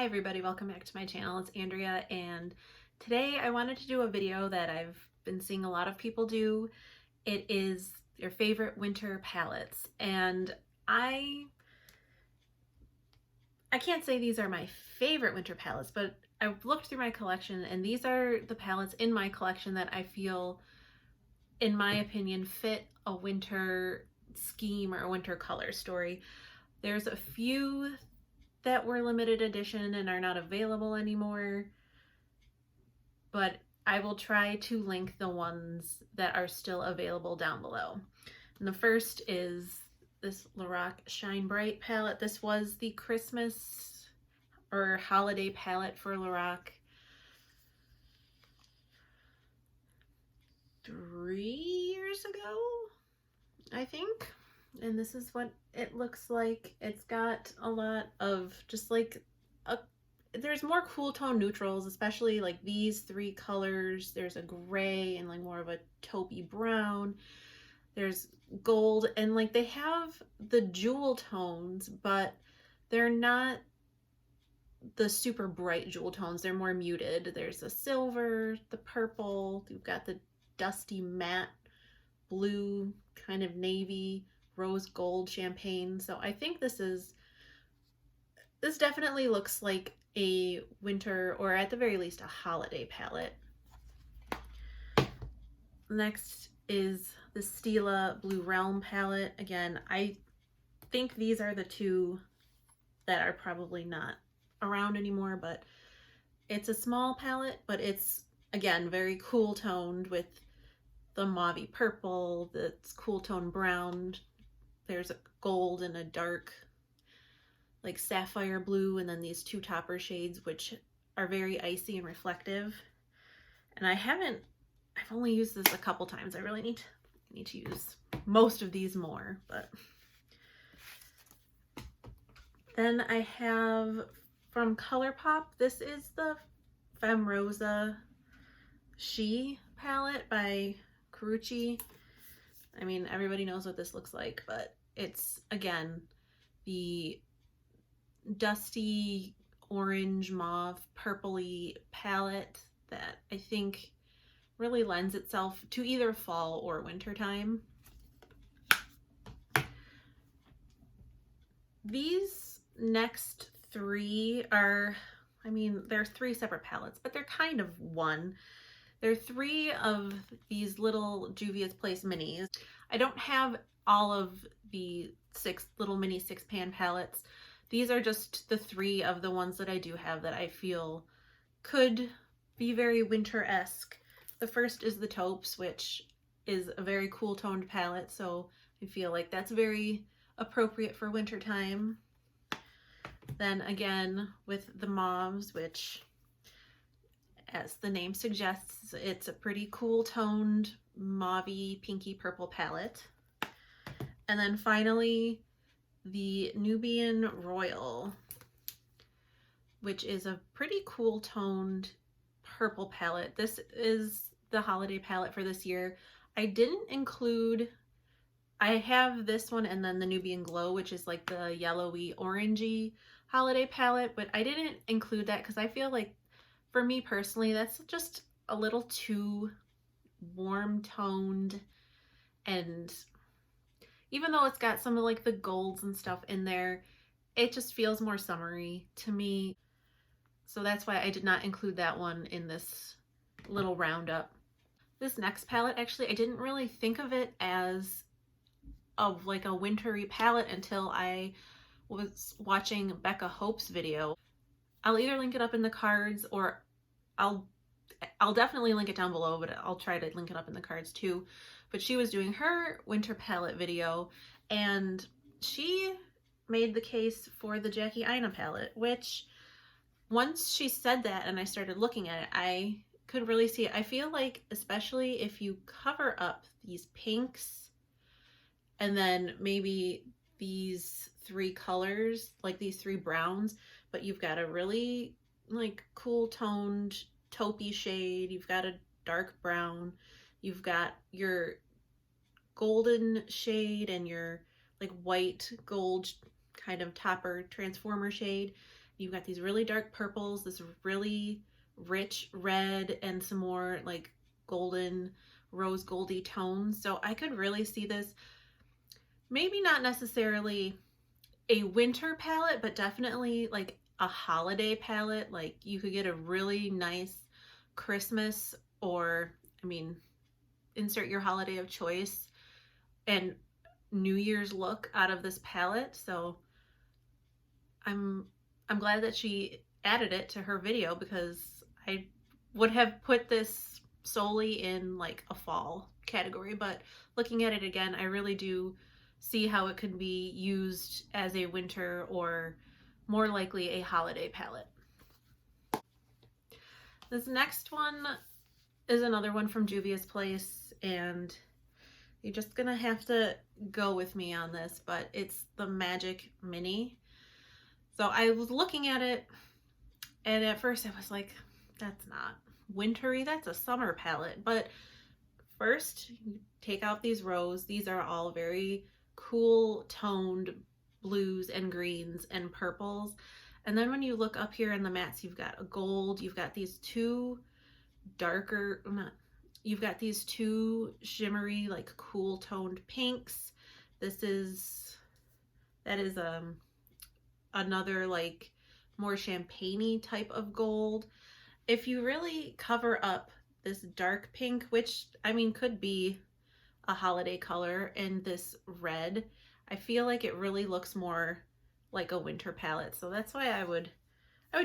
everybody, welcome back to my channel. It's Andrea, and today I wanted to do a video that I've been seeing a lot of people do. It is your favorite winter palettes, and I can't say these are my favorite winter palettes, but I've looked through my collection and these are the palettes in my collection that I feel, in my opinion, fit a winter scheme or a winter color story. There's a few that were limited edition and are not available anymore, but I will try to link the ones that are still available down below. And the first is this LOreal Shine Bright palette. This was the Christmas or holiday palette for LOreal 3 years ago, I think. And this is what it looks like. It's got a lot of just like there's more cool tone neutrals, especially like these three colors. There's a gray and like more of a taupey brown. There's gold, and like they have the jewel tones, but they're not the super bright jewel tones. They're more muted. There's the silver, the purple, you've got the dusty matte blue, kind of navy, rose gold, champagne. So I think this definitely looks like a winter, or at the very least a holiday palette. Next is the Stila Blue Realm palette. Again, I think these are the two that are probably not around anymore, but it's a small palette, but it's again very cool toned with the mauvey purple, that's cool tone brown. There's a gold and a dark like sapphire blue, and then these two topper shades which are very icy and reflective. And I've only used this a couple times. I really need to use most of these more. But then I have from Colourpop, this is the Femme Rosa She palette by Carucci. I mean, everybody knows what this looks like, but it's again the dusty orange, mauve, purpley palette that I think really lends itself to either fall or winter time. These next three are, I mean, they're three separate palettes, but they're kind of one. They're three of these little Juvia's Place minis. I don't have all of the little mini 6-pan palettes. These are just the three of the ones that I do have that I feel could be very winter-esque. The first is the Taupes, which is a very cool toned palette, so I feel like that's very appropriate for winter time. Then again with the mauves, which as the name suggests, it's a pretty cool toned mauvey pinky purple palette. And then finally the Nubian Royal, which is a pretty cool toned purple palette. This is the holiday palette for this year. I didn't include, I have this one and then the Nubian Glow, which is like the yellowy orangey holiday palette, but I didn't include that because I feel like for me personally that's just a little too warm toned, and even though it's got some of like the golds and stuff in there, it just feels more summery to me. So that's why I did not include that one in this little roundup. This next palette, actually, I didn't really think of it as like a wintry palette until I was watching Becca Hope's video. I'll either link it up in the cards, or I'll definitely link it down below, but I'll try to link it up in the cards too. But she was doing her winter palette video and she made the case for the Jackie Aina palette, which once she said that and I started looking at it, I could really see it. I feel like especially if you cover up these pinks and then maybe these three colors, like these three browns, but you've got a really like cool toned taupey shade, you've got a dark brown, you've got your golden shade and your like white gold kind of topper transformer shade, You've got these really dark purples, this really rich red, and some more like golden, rose goldy tones. So I could really see this, maybe not necessarily a winter palette, but definitely like a holiday palette. Like you could get a really nice Christmas, or I mean, insert your holiday of choice, and New Year's look out of this palette. So I'm glad that she added it to her video, because I would have put this solely in like a fall category, but looking at it again, I really do see how it could be used as a winter, or more likely a holiday palette. This next one is another one from Juvia's Place, and you're just gonna have to go with me on this, but it's the Magic Mini. So I was looking at it, and at first I was like, that's not wintry, that's a summer palette. But first, you take out these rows. These are all very cool toned blues and greens and purples. And then when you look up here in the mattes, you've got a gold, you've got these two darker, you've got these two shimmery, like cool toned pinks. That is another like more champagne-y type of gold. If you really cover up this dark pink, which I mean could be a holiday color, and this red, I feel like it really looks more like a winter palette. So that's why I would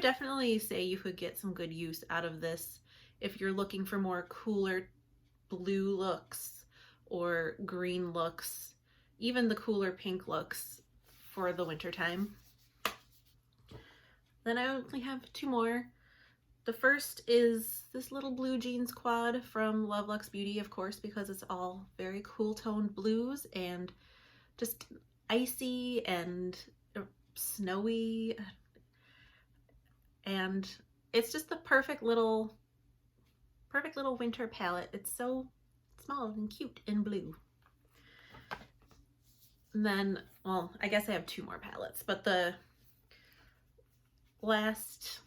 definitely say you could get some good use out of this if you're looking for more cooler blue looks or green looks, even the cooler pink looks for the winter time. Then I only have two more. The first is this little blue jeans quad from Lux Beauty, of course, because it's all very cool toned blues and just icy and snowy, and it's just the perfect little winter palette. It's so small and cute and blue. And then, well, I guess I have two more palettes, but the last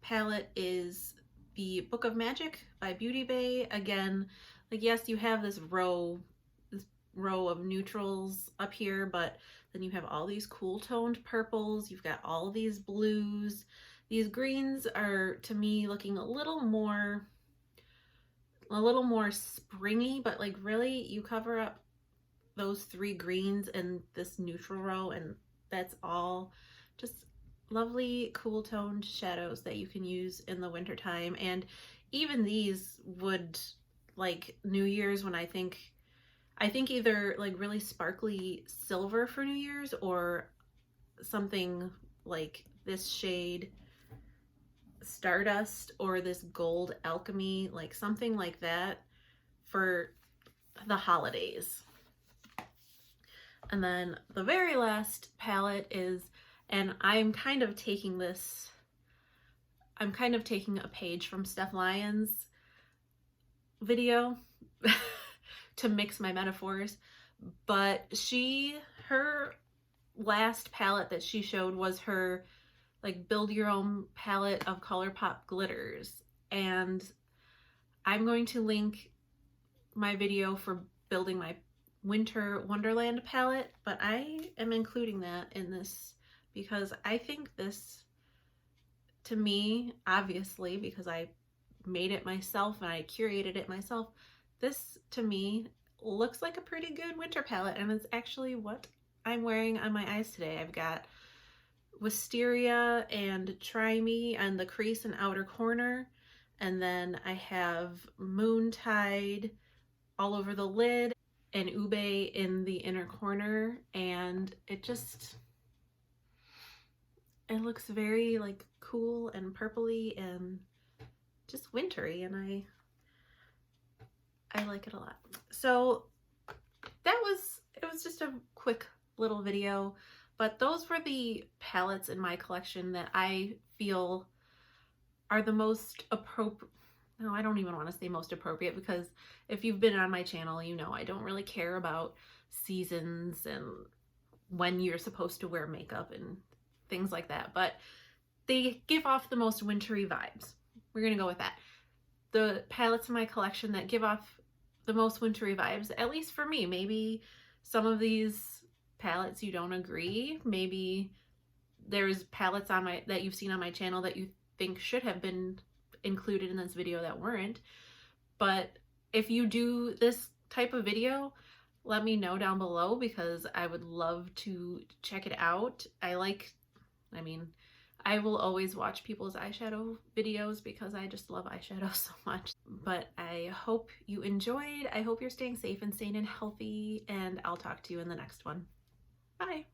palette is the Book of Magic by Beauty Bay. Again, like, yes, you have this row of neutrals up here, but then you have all these cool toned purples, you've got all these blues. These greens are, to me, looking a little more springy, but like really you cover up those three greens and this neutral row, and that's all just lovely cool toned shadows that you can use in the winter time. And even these would, like, New Year's, when I think either like really sparkly silver for New Year's, or something like this shade Stardust, or this gold alchemy, like something like that for the holidays. And then the very last palette is, and I'm kind of taking a page from Steph Lyons' video to mix my metaphors, but her last palette that she showed was her like build your own palette of Colourpop glitters, and I'm going to link my video for building my winter Wonderland palette, but I am including that in this because I think this, to me, obviously because I made it myself and I curated it myself, this to me looks like a pretty good winter palette, and it's actually what I'm wearing on my eyes today. I've got Wisteria and Try Me on the crease and outer corner, and then I have Moontide all over the lid and Ube in the inner corner, and it looks very like cool and purpley and just wintry, and I like it a lot. So it was just a quick little video, but those were the palettes in my collection that I feel are the most appropriate. No, I don't even want to say most appropriate, because if you've been on my channel, you know I don't really care about seasons and when you're supposed to wear makeup and things like that, but they give off the most wintry vibes. We're gonna go with that. The palettes in my collection that give off the most wintry vibes, at least for me. Maybe some of these palettes you don't agree. Maybe there's palettes on my that you've seen on my channel that you think should have been included in this video that weren't. But if you do this type of video, let me know down below, because I would love to check it out. I will always watch people's eyeshadow videos because I just love eyeshadow so much. But I hope you enjoyed. I hope you're staying safe and sane and healthy, and I'll talk to you in the next one. Bye.